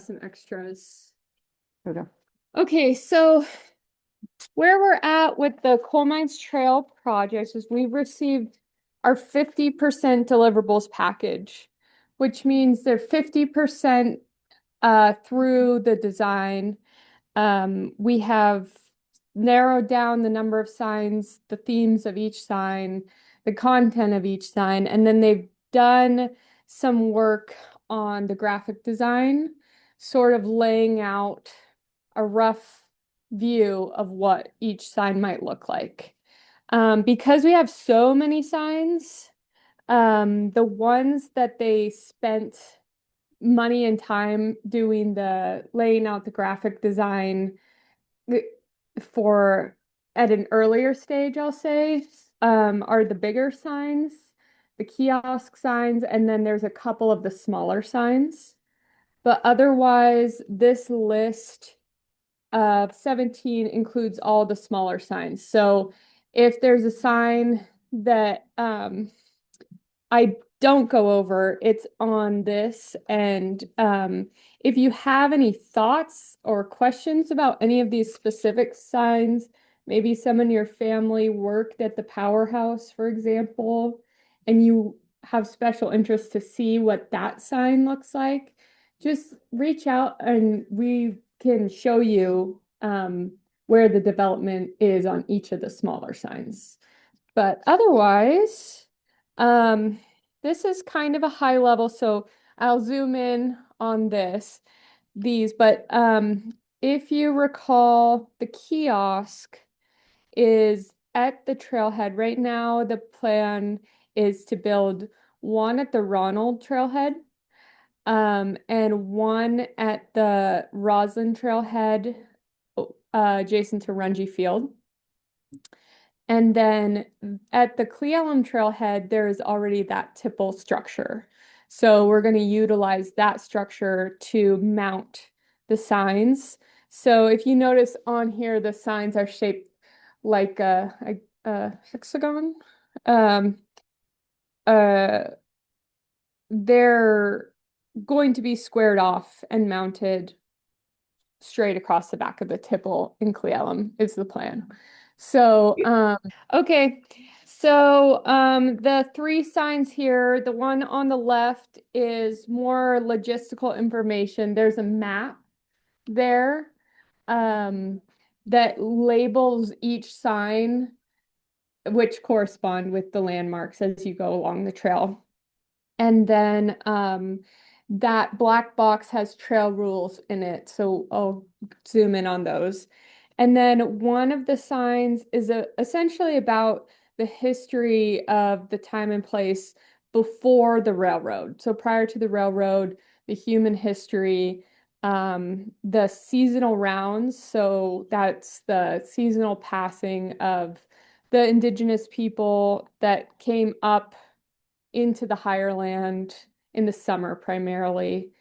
some extras. Okay. Okay, so where we're at with the Coal Mines Trail project is we've received our 50% deliverables package, which means they're 50% through the design. We have narrowed down the number of signs, the themes of each sign, the content of each sign, and then they've done some work on the graphic design, sort of laying out a rough view of what each sign might look like. Because we have so many signs, the ones that they spent money and time doing the laying out the graphic design for at an earlier stage, I'll say, are the bigger signs, the kiosk signs, and then there's a couple of the smaller signs. But otherwise, this list of 17 includes all the smaller signs. So if there's a sign that I don't go over, it's on this. And if you have any thoughts or questions about any of these specific signs, maybe some in your family worked at the powerhouse, for example, and you have special interest to see what that sign looks like, just reach out and we can show you where the development is on each of the smaller signs. But otherwise, this is kind of a high level, so I'll zoom in on these, but if you recall, the kiosk is at the trailhead. Right now, the plan is to build one at the Ronald trailhead, and one at the Roslyn trailhead, adjacent to Rungy Field. And then at the Cleellum trailhead, there is already that tipple structure. So we're going to utilize that structure to mount the signs. So if you notice on here, the signs are shaped like a hexagon. Um, uh, they're going to be squared off and mounted straight across the back of the tipple in Cleellum is the plan. So, okay. So, the three signs here, the one on the left is more logistical information. There's a map there, that labels each sign, which correspond with the landmarks as you go along the trail. And then that black box has trail rules in it. So I'll zoom in on those. And then one of the signs is essentially about the history of the time and place before the railroad. So prior to the railroad, the human history, the seasonal rounds. So that's the seasonal passing of the indigenous people that came up into the higher land in the summer primarily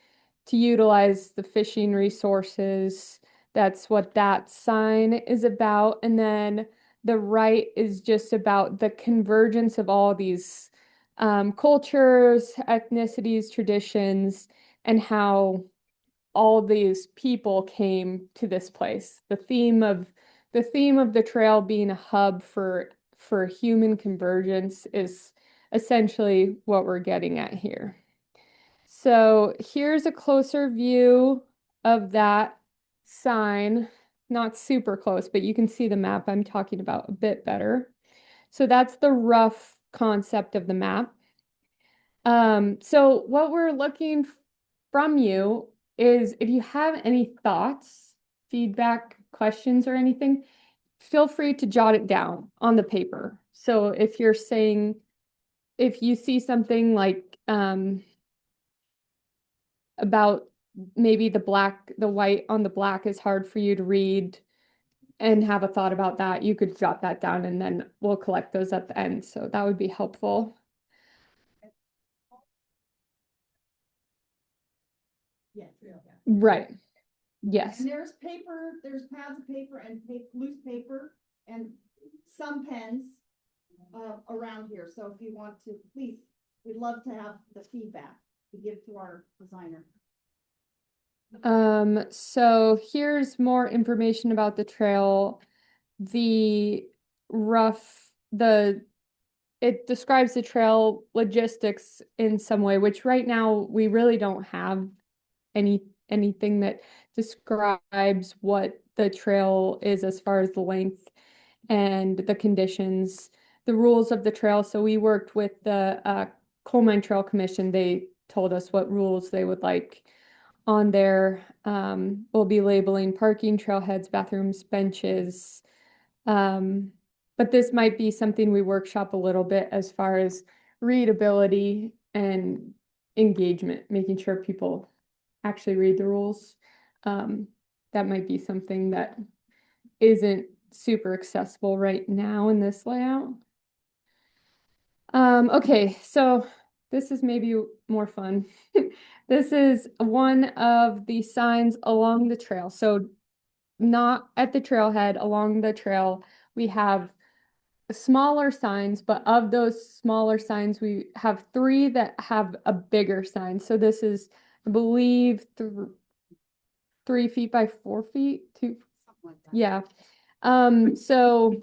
to utilize the fishing resources. That's what that sign is about. And then the right is just about the convergence of all these cultures, ethnicities, traditions, and how all these people came to this place. The theme of the trail being a hub for human convergence is essentially what we're getting at here. So here's a closer view of that sign. Not super close, but you can see the map I'm talking about a bit better. So that's the rough concept of the map. So what we're looking from you is if you have any thoughts, feedback, questions, or anything, feel free to jot it down on the paper. So if you're saying, if you see something like about maybe the white on the black is hard for you to read and have a thought about that, you could jot that down and then we'll collect those at the end. So that would be helpful. Yeah, Right. Yes. and there's paper, there's pads of paper and loose paper and some pens around here. So if you want to, please, we'd love to have the feedback to give to our designer. So here's more information about the trail. The rough, the it describes the trail logistics in some way, which right now we really don't have anything that describes what the trail is as far as the length and the conditions, the rules of the trail. So we worked with the Coal Mine Trail Commission. They told us what rules they would like on there. We'll be labeling parking, trailheads, bathrooms, benches. Um, but this might be something we workshop a little bit as far as readability and engagement, making sure people actually read the rules. Um, that might be something that isn't super accessible right now in this layout. Okay, so this is maybe more fun. This is one of the signs along the trail. So not at the trailhead, along the trail, we have smaller signs, but of those smaller signs, we have three that have a bigger sign. So this is, I believe, th 3 feet by 4 feet, two, Something like that. yeah. So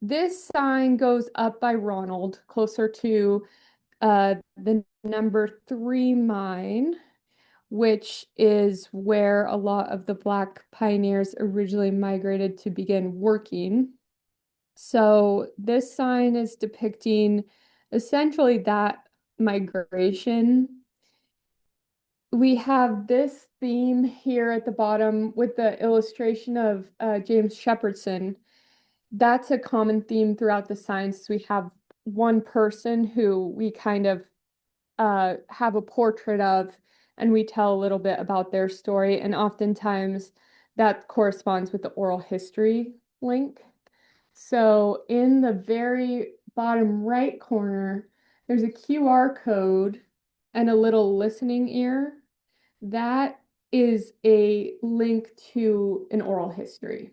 this sign goes up by Ronald, closer to the number 3 mine, which is where a lot of the Black pioneers originally migrated to begin working. So this sign is depicting essentially that migration. We have this theme here at the bottom with the illustration of James Shepherdson. That's a common theme throughout the signs. We have one person who we kind of have a portrait of, and we tell a little bit about their story. And oftentimes that corresponds with the oral history link. So in the very bottom right corner, there's a QR code and a little listening ear. That is a link to an oral history.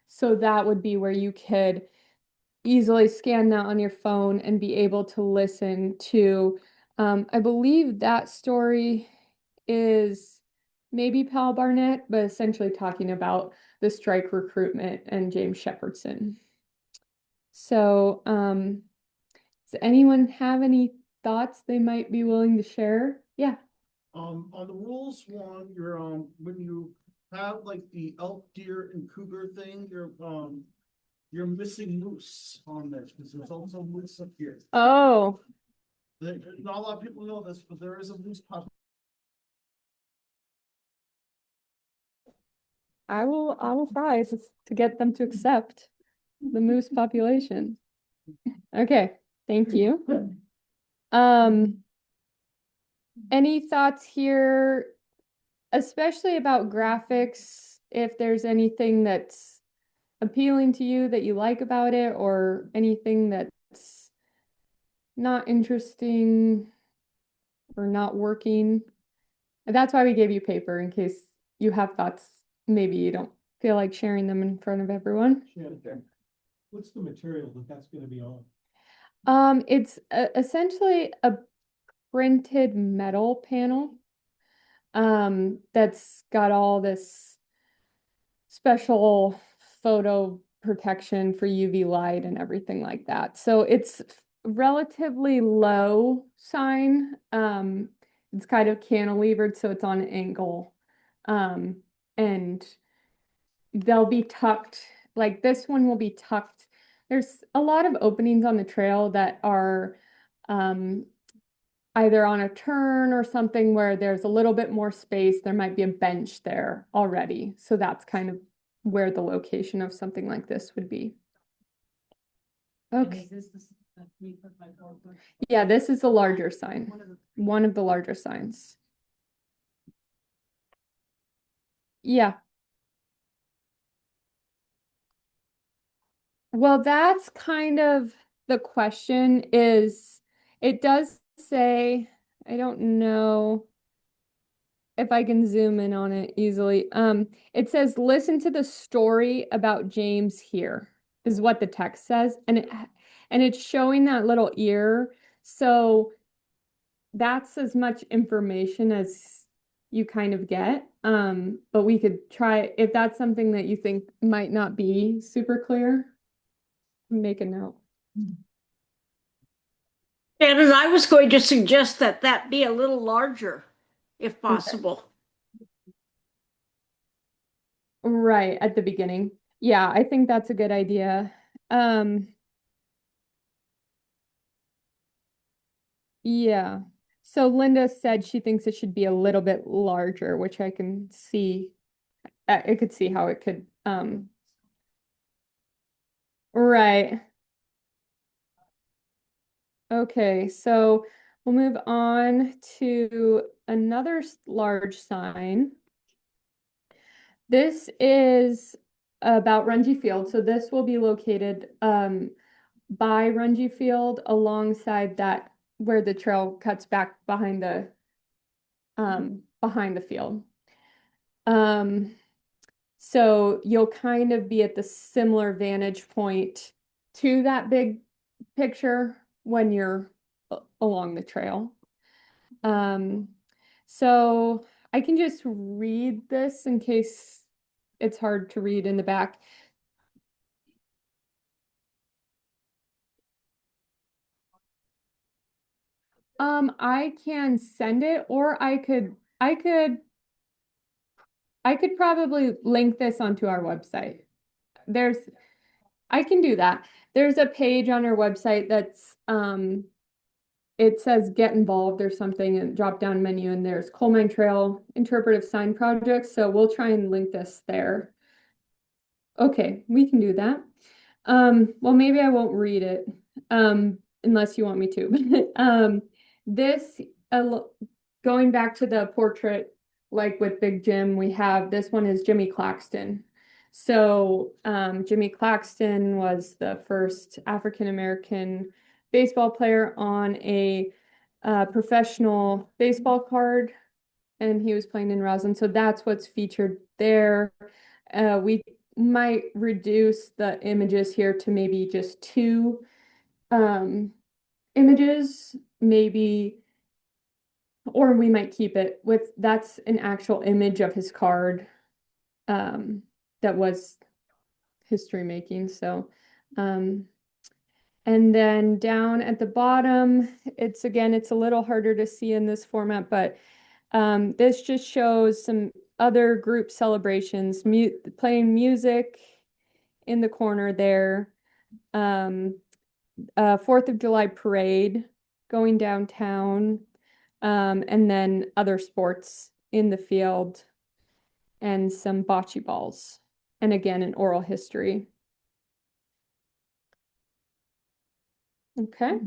So that would be where you could easily scan that on your phone and be able to listen to, I believe that story is maybe Pal Barnett, but essentially talking about the strike recruitment and James Shepherdson. So, does anyone have any thoughts they might be willing to share? Yeah. On the rules one, you're, when you have like the elk, deer and cougar thing, you're missing moose on this, because there's also moose up here. Oh, Not a lot of people know this, but there is a moose pop. I will try to get them to accept the moose population. Okay, thank you. Um, any thoughts here, especially about graphics, if there's anything that's appealing to you that you like about it, or anything that's not interesting or not working? That's why we gave you paper, in case you have thoughts. Maybe you don't feel like sharing them in front of everyone. Shannon, what's the material that's gonna be on? It's essentially a printed metal panel, that's got all this special photo protection for UV light and everything like that. So it's relatively low sign. It's kind of cantilevered, so it's on an angle. And they'll be tucked, like this one will be tucked. There's a lot of openings on the trail that are um, either on a turn or something where there's a little bit more space. There might be a bench there already. So that's kind of where the location of something like this would be. Okay. Yeah, this is the larger sign, one of the larger signs. Yeah. Well, that's kind of the question is, it does say, I don't know if I can zoom in on it easily. It says, listen to the story about James here, is what the text says. And it's showing that little ear. So that's as much information as you kind of get. But we could try if that's something that you think might not be super clear, make a note. And I was going to suggest that that be a little larger, if Okay. possible. Right at the beginning. Yeah, I think that's a good idea. Um, yeah. So Linda said she thinks it should be a little bit larger, which I can see. I could see how it could, right. Okay, so we'll move on to another large sign. This is about Rungy Field. So this will be located by Rungy Field alongside that where the trail cuts back behind the field. Um, so you'll kind of be at the similar vantage point to that big picture when you're along the trail. Um, so I can just read this in case it's hard to read in the back. I can send it, or I could probably link this onto our website. There's, I can do that. There's a page on our website that's, it says get involved or something and drop down menu, and there's Coal Mine Trail Interpretive Sign Project. So we'll try and link this there. Okay, we can do that. Well, maybe I won't read it, unless you want me to. This, going back to the portrait, like with Big Jim, we have this one is Jimmy Claxton. So, Jimmy Claxton was the first African American baseball player on a professional baseball card, and he was playing in Roslyn. So that's what's featured there. We might reduce the images here to maybe just two images, maybe, or we might keep it with that's an actual image of his card that was history making. So, and then down at the bottom, it's again, it's a little harder to see in this format, but this just shows some other group celebrations, playing music in the corner there. 4th of July parade going downtown, and then other sports in the field and some bocce balls. And again, an oral history. Okay.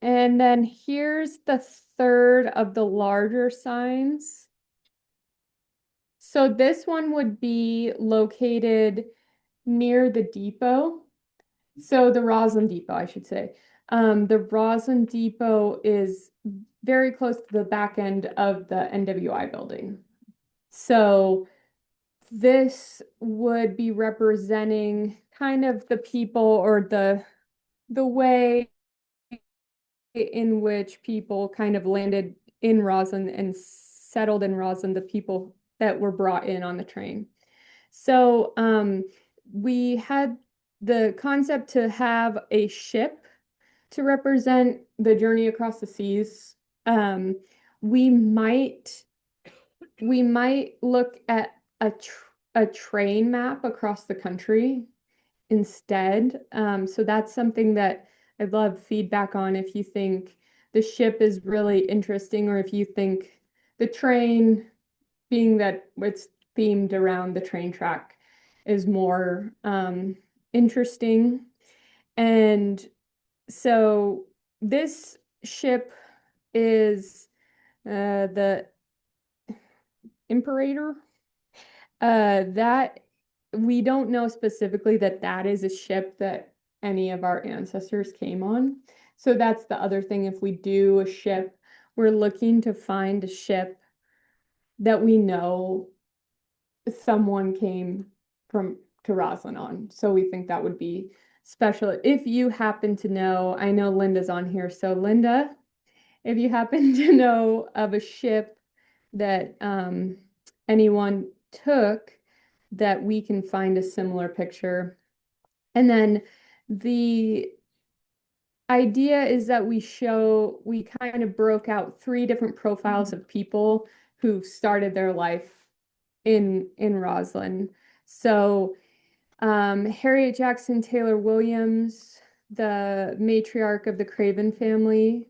And then here's the third of the larger signs. So this one would be located near the depot. So the Roslyn Depot, I should say. The Roslyn Depot is very close to the back end of the NWI building. So this would be representing kind of the people or the way in which people kind of landed in Roslyn and settled in Roslyn, the people that were brought in on the train. So we had the concept to have a ship to represent the journey across the seas. Um, we might look at a train map across the country instead. So that's something that I'd love feedback on if you think the ship is really interesting, or if you think the train, being that it's themed around the train track, is more interesting. And so this ship is the Imperator. That we don't know specifically that that is a ship that any of our ancestors came on. So that's the other thing. If we do a ship, we're looking to find a ship that we know someone came from to Roslyn on. So we think that would be special. If you happen to know, I know Linda's on here. So Linda, if you happen to know of a ship that anyone took, that we can find a similar picture. And then the idea is that we kind of broke out 3 different profiles of people who started their life in Roslyn. So Harriet Jackson Taylor Williams, the matriarch of the Craven family,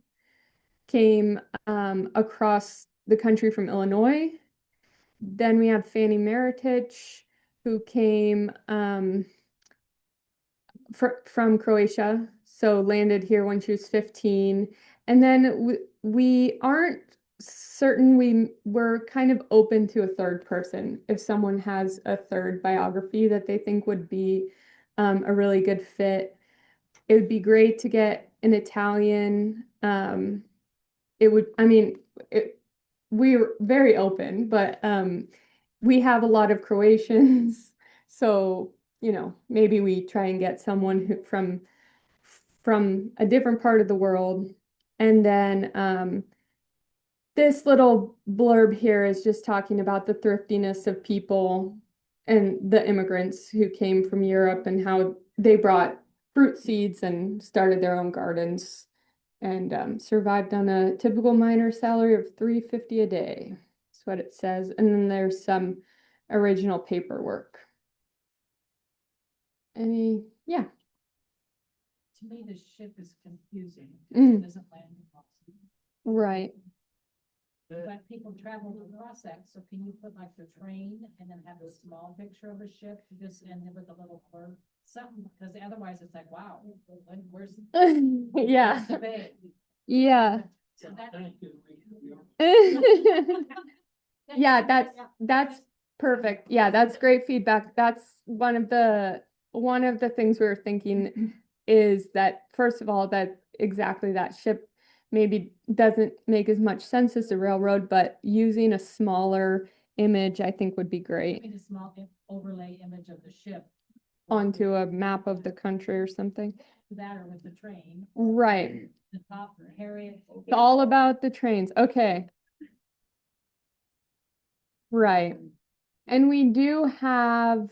came across the country from Illinois. Then we have Fanny Meritich, who came from Croatia, so landed here when she was 15. And then we aren't certain, we're kind of open to a third person. If someone has a third biography that they think would be a really good fit, it would be great to get an Italian. It would, I mean, we're very open, but we have a lot of Croatians, so maybe we try and get someone who from a different part of the world. And then this little blurb here is just talking about the thriftiness of people and the immigrants who came from Europe and how they brought fruit seeds and started their own gardens and survived on a typical miner salary of $3.50 a day. That's what it says. And then there's some original paperwork. Yeah. To me, the ship is confusing. Mm. It doesn't land in Boston. Right. But people travel across that, so can you put like the train and then have a small picture of a ship, just end it with a little blurb? Something, because otherwise it's like, wow, where's Yeah. the bay? Yeah. So that, Yeah, that's perfect. Yeah, that's great feedback. That's one of the things we were thinking is that, first of all, that exactly that ship maybe doesn't make as much sense as the railroad, but using a smaller image, I think, would be great a small overlay image of the ship onto a map of the country or something. that or with the train. Right. The top for Harriet. It's all about the trains. Okay. Right. And we do have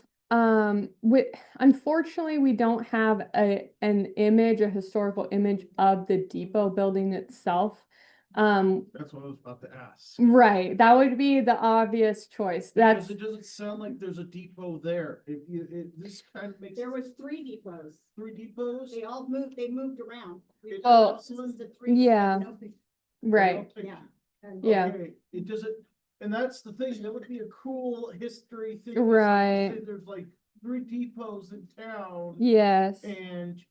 unfortunately we don't have a historical image of the depot building itself. That's what I was about to ask. Right, that would be the obvious choice. Because it doesn't sound like there's a depot there. This kind of makes There was 3 depots. 3 depots. They moved around. Oh, This is the 3. yeah. No, Right. Yeah. Yeah. Okay, it doesn't, and that's the thing, that would be a cool history thing. Right. There's like 3 depots in town. Yes. And,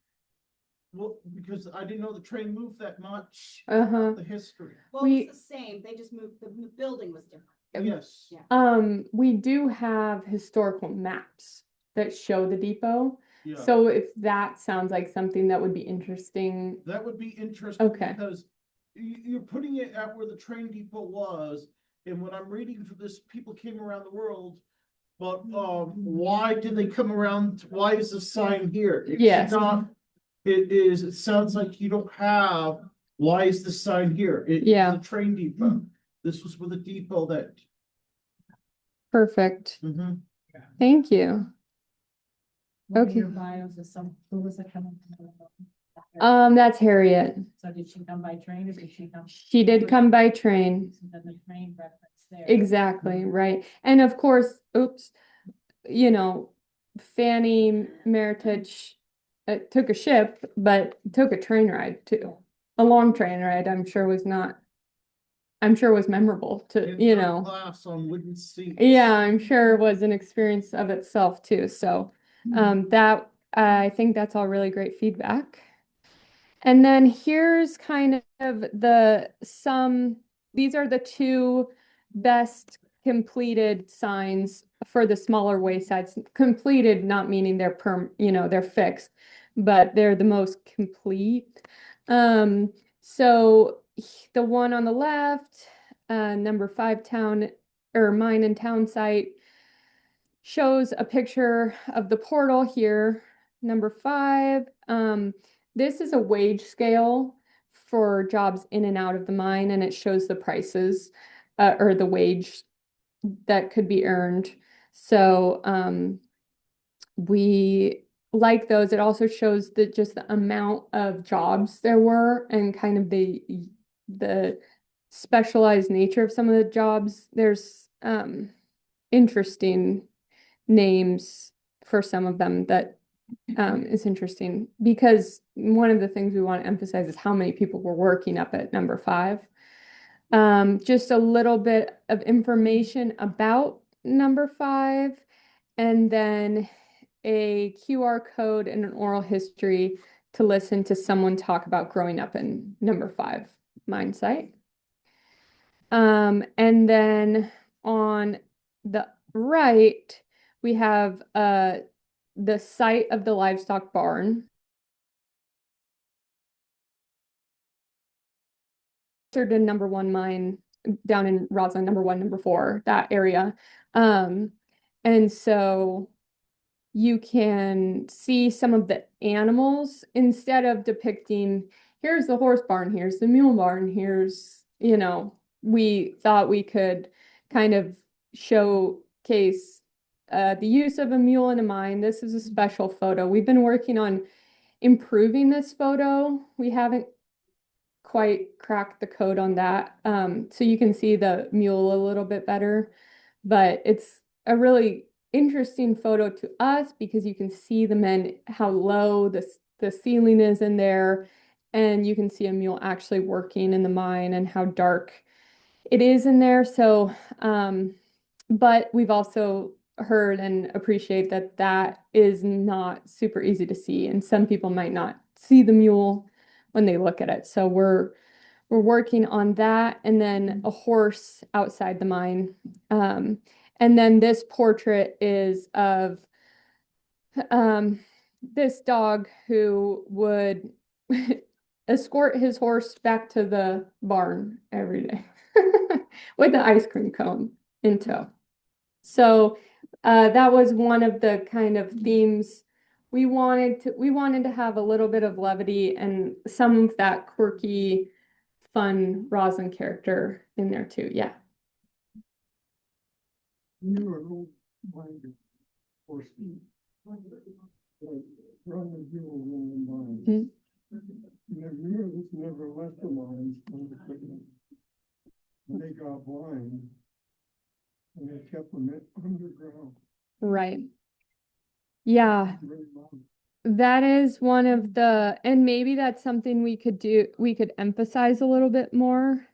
well, because I didn't know the train moved that much. Uh-huh. The history. Well, We- it's the same. They just moved, the building was different. Yes. Yeah. We do have historical maps that show the depot. Yeah. So if that sounds like something that would be interesting. That would be interesting. Okay. Because you're putting it at where the train depot was, and when I'm reading for this, people came around the world. But why did they come around? Why is the sign here? It's Yes. not. It sounds like you don't have, why is the sign here? It's Yeah. a train depot. This was with a depot that. Perfect. Mhm. Thank you. What Okay. Your bios is who was it coming from? That's Harriet. So did she come by train or did she come? She did come by train. So then the train reference there. Exactly, right. And of course, Fanny Meritich took a ship, but took a train ride too. A long train ride, I'm sure was memorable to, In third class on wooden seats. Yeah, I'm sure it was an experience of itself too. So that I think that's all really great feedback. And then here's kind of these are the 2 best completed signs for the smaller waysides. Completed, not meaning they're fixed, but they're the most complete. So the one on the left, number 5 mine and town site, shows a picture of the portal here. Number 5, this is a wage scale for jobs in and out of the mine, and it shows the prices or the wage that could be earned. So we like those. It also shows that just the amount of jobs there were and kind of the specialized nature of some of the jobs. There's interesting names for some of them that is interesting because one of the things we want to emphasize is how many people were working up at number 5. Just a little bit of information about number 5, and then a QR code and an oral history to listen to someone talk about growing up in number 5 mine site. And then on the right, we have the site of the livestock barn. The number 1 mine down in Roslyn, number 1, number 4, that area. And so you can see some of the animals instead of depicting, here's the horse barn, here's the mule barn, here's, we thought we could kind of showcase the use of a mule in a mine. This is a special photo. We've been working on improving this photo. We haven't quite cracked the code on that. So you can see the mule a little bit better, but it's a really interesting photo to us because you can see the men, how low the ceiling is in there, and you can see a mule actually working in the mine and how dark it is in there. So, but we've also heard and appreciate that that is not super easy to see, and some people might not see the mule when they look at it. So we're working on that, and then a horse outside the mine. And then this portrait is of this dog who would escort his horse back to the barn every day with the ice cream cone in tow. So that was one of the kind of themes we wanted to have a little bit of levity and some of that quirky, fun Roslyn character in there too. Yeah. You were a little minded for speed. Run the mule in the mines. The mules never left the mines when they got blind, and they kept them underground. Right. Yeah. Very long. That is one of the, and maybe that's something we could emphasize a little bit more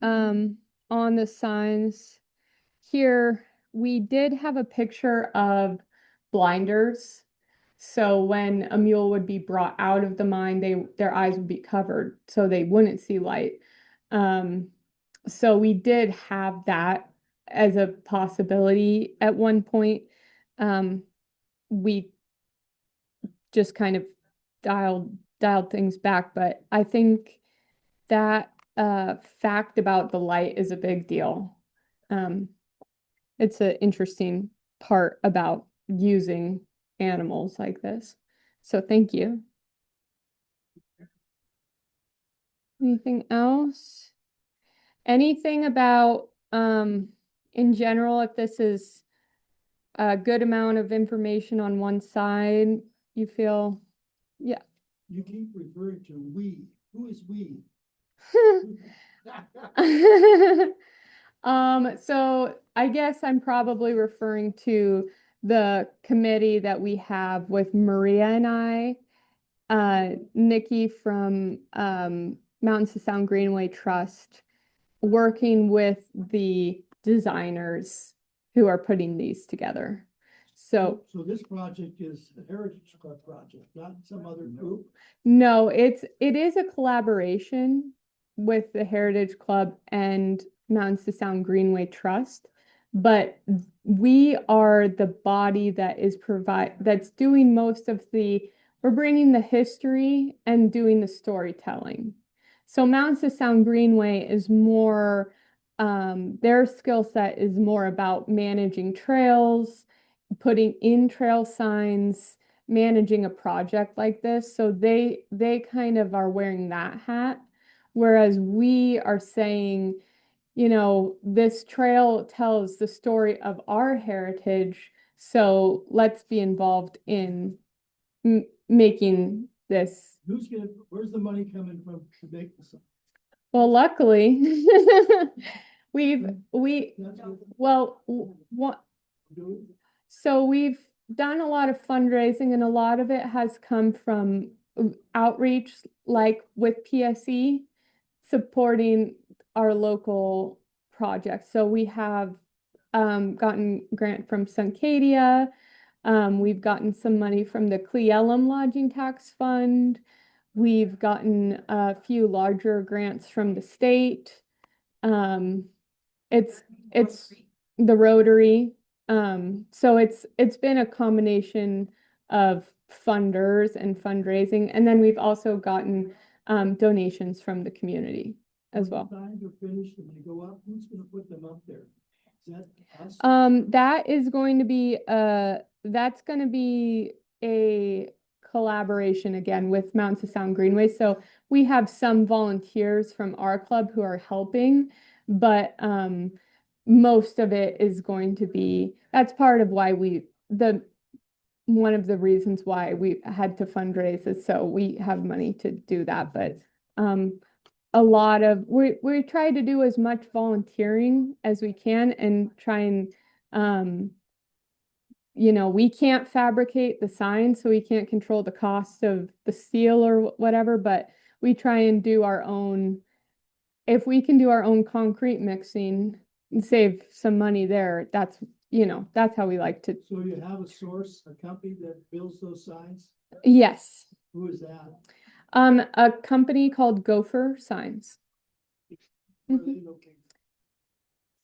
on the signs. Here, we did have a picture of blinders. So when a mule would be brought out of the mine, their eyes would be covered so they wouldn't see light. So we did have that as a possibility at one point. We just kind of dialed things back, but I think that fact about the light is a big deal. It's an interesting part about using animals like this. So thank you. Anything else? Anything about in general, if this is a good amount of information on one side, you feel, yeah. You keep referring to we. Who is we? So I guess I'm probably referring to the committee that we have with Maria and I, Nikki from Mountains to Sound Greenway Trust, working with the designers who are putting these together. So this project is a Heritage Club project, not some other group? no, it is a collaboration with the Heritage Club and Mountains to Sound Greenway Trust, but we are the body that is that's doing most of we're bringing the history and doing the storytelling. So Mountains to Sound Greenway is more, their skill set is more about managing trails, putting in trail signs, managing a project like this. So they kind of are wearing that hat. Whereas we are saying, this trail tells the story of our heritage, so let's be involved in making this. Where's the money coming from to make this? Well, luckily, we, well, what, so we've done a lot of fundraising, and a lot of it has come from outreach, like with PSE, supporting our local projects. So we have gotten grant from Suncadia. We've gotten some money from the Cleellum Lodging Tax Fund. We've gotten a few larger grants from the state. It's the Rotary. So it's been a combination of funders and fundraising, and then we've also gotten donations from the community as well. Signs are finished and they go up, who's gonna put them up there? Is that us? That's gonna be a collaboration again with Mountains of Sound Greenway. So we have some volunteers from our club who are helping, but most of it is going to be, that's part of why one of the reasons why we had to fundraise is so we have money to do that. But a lot of we try to do as much volunteering as we can and try and we can't fabricate the sign, so we can't control the cost of the steel or whatever, but we try and do our own. If we can do our own concrete mixing and save some money there, that's how we like to. So you have a company that builds those signs? Yes. Who is that? A company called Gopher Signs. Where are they located?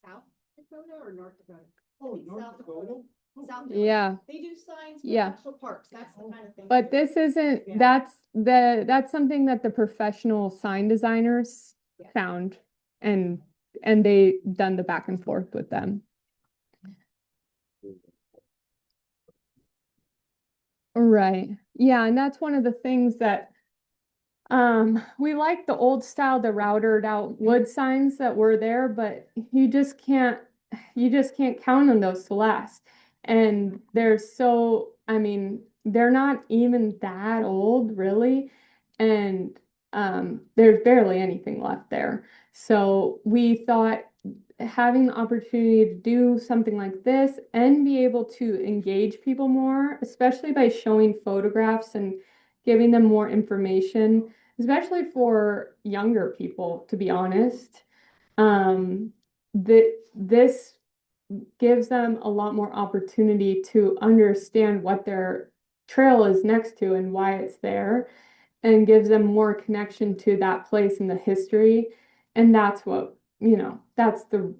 South Dakota or North Dakota? Oh, North South Dakota? South Dakota. Yeah. They do signs for Yeah. national parks. That's the kind of thing. But this isn't, Yeah. that's something that the professional sign designers Yeah. found, and they done the back and forth with them. Right. Yeah, and that's one of the things that we like the old style, the routed out wood signs that were there, but you just can't count on those to last. And they're not even that old really. And there's barely anything left there. So we thought having the opportunity to do something like this and be able to engage people more, especially by showing photographs and giving them more information, especially for younger people, to be honest, this gives them a lot more opportunity to understand what their trail is next to and why it's there, and gives them more connection to that place and the history. And that's that's the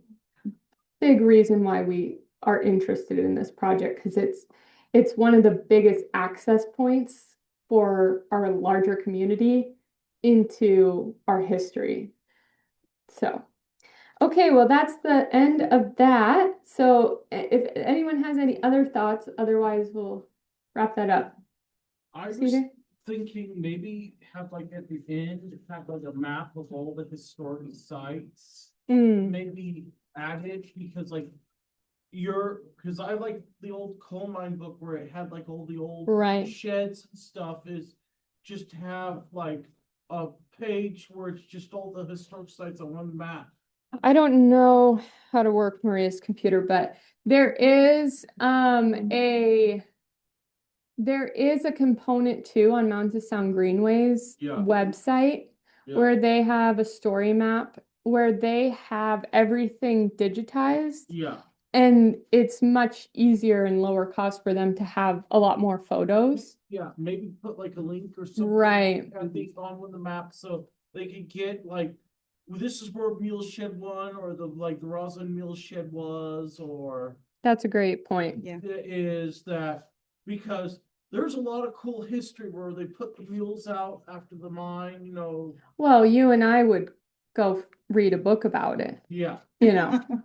big reason why we are interested in this project, because it's one of the biggest access points for our larger community into our history. So, okay, well, that's the end of that. So if anyone has any other thoughts, otherwise we'll wrap that up. I was Cedar? thinking maybe have like at the end, have like a map of all the historic sites. Maybe added, because like because I like the old coal mine book where it had like all the old Right. sheds and stuff, is just have like a page where it's just all the historic sites on one map. I don't know how to work Maria's computer, but there is a component too on Mountains of Sound Greenway's Yeah. website Yeah. where they have a story map where they have everything digitized, Yeah, and it's much easier and lower cost for them to have a lot more photos. yeah, maybe put like a link or something. Right. At the on the map, so they could get like, well, this is where Mule Shed 1 or the Roslyn Mule Shed was, or That's a great point. Yeah. is that, because there's a lot of cool history where they put the mules out after the mine, Well, you and I would go read a book about it, yeah.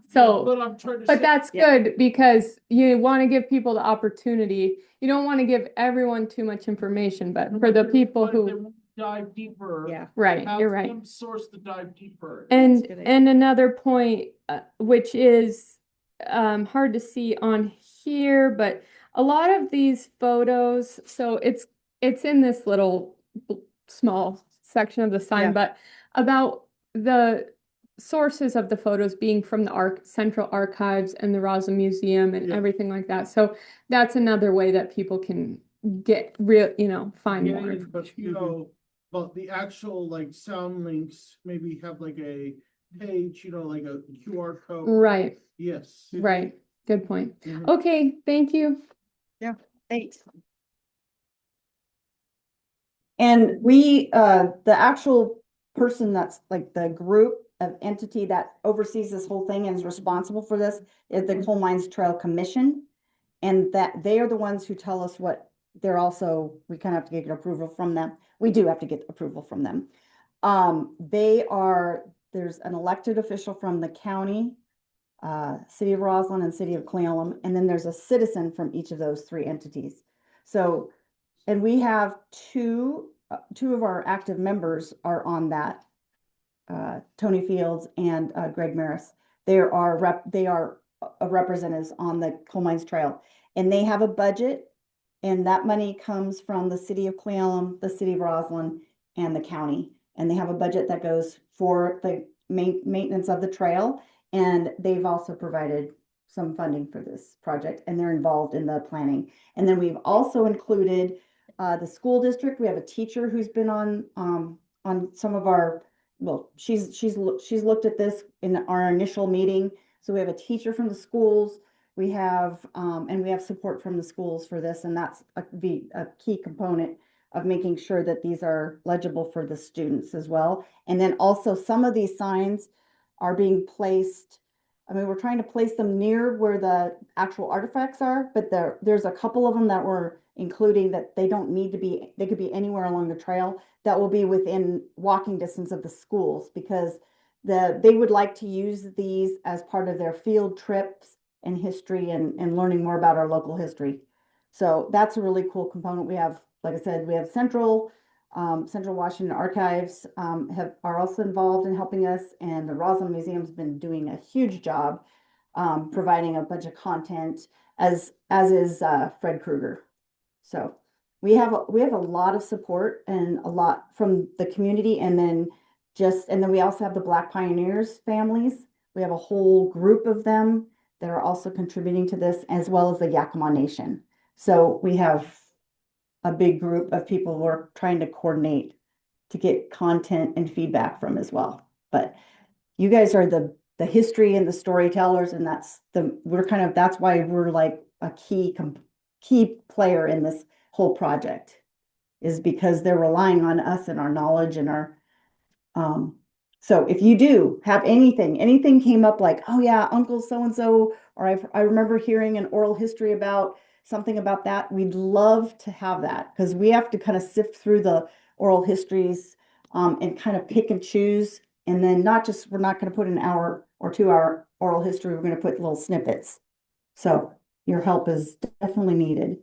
So, But I'm trying to but say, that's good because you want to give people the opportunity. You don't want to give everyone too much information, but for the people like, they who, won't dive deeper. Yeah. Right, Have you're right. them source the dive deeper. And good idea. and another point, which is hard to see on here, but a lot of these photos, so it's in this little small section of the sign, Yeah. but about the sources of the photos being from the Central Archives and the Roslyn Museum and Yeah. everything like that. So that's another way that people can get real, find Yeah, more yeah, but information. but the actual like sound links maybe have like a page, like a QR code. Right, Yes. right. Good point. Mhm. Okay, thank you. Thanks. And we, the actual person that's like the group of entity that oversees this whole thing and is responsible for this is the Coal Mines Trail Commission. And that they are the ones who tell us what they're also, we kind of have to get approval from them. We do have to get approval from them. There's an elected official from the county, City of Roslyn and City of Cleolum, and then there's a citizen from each of those three entities. So, and we have two of our active members are on that, Tony Fields and Greg Maris. They are representatives on the Coal Mines Trail, and they have a budget, and that money comes from the City of Cleolum, the City of Roslyn, and the county. And they have a budget that goes for the maintenance of the trail, and they've also provided some funding for this project, and they're involved in the planning. And then we've also included the school district. We have a teacher who's been on some of our, well, she's looked at this in our initial meeting. So we have a teacher from the schools. We have and we have support from the schools for this, and that's a key component of making sure that these are legible for the students as well. And then also some of these signs are being placed. I mean, we're trying to place them near where the actual artifacts are, but there's a couple of them that we're including that they don't need to be, they could be anywhere along the trail that will be within walking distance of the schools, because they would like to use these as part of their field trips and history and learning more about our local history. So that's a really cool component. We have, like I said, we have Central Washington Archives are also involved in helping us, and the Roslyn Museum's been doing a huge job providing a bunch of content, as is Fred Krueger. So we have a lot of support and a lot from the community, and then we also have the Black Pioneers families. We have a whole group of them that are also contributing to this, as well as the Yakima Nation. So we have a big group of people we're trying to coordinate to get content and feedback from as well. But you guys are the history and the storytellers, and that's why we're like a key player in this whole project, is because they're relying on us and our knowledge and our so if you do have anything came up like, oh yeah, Uncle so-and-so, or I remember hearing an oral history about something about that, we'd love to have that, because we have to kind of sift through the oral histories and kind of pick and choose. And then we're not going to put an hour or 2 hour oral history, we're going to put little snippets. So your help is definitely needed.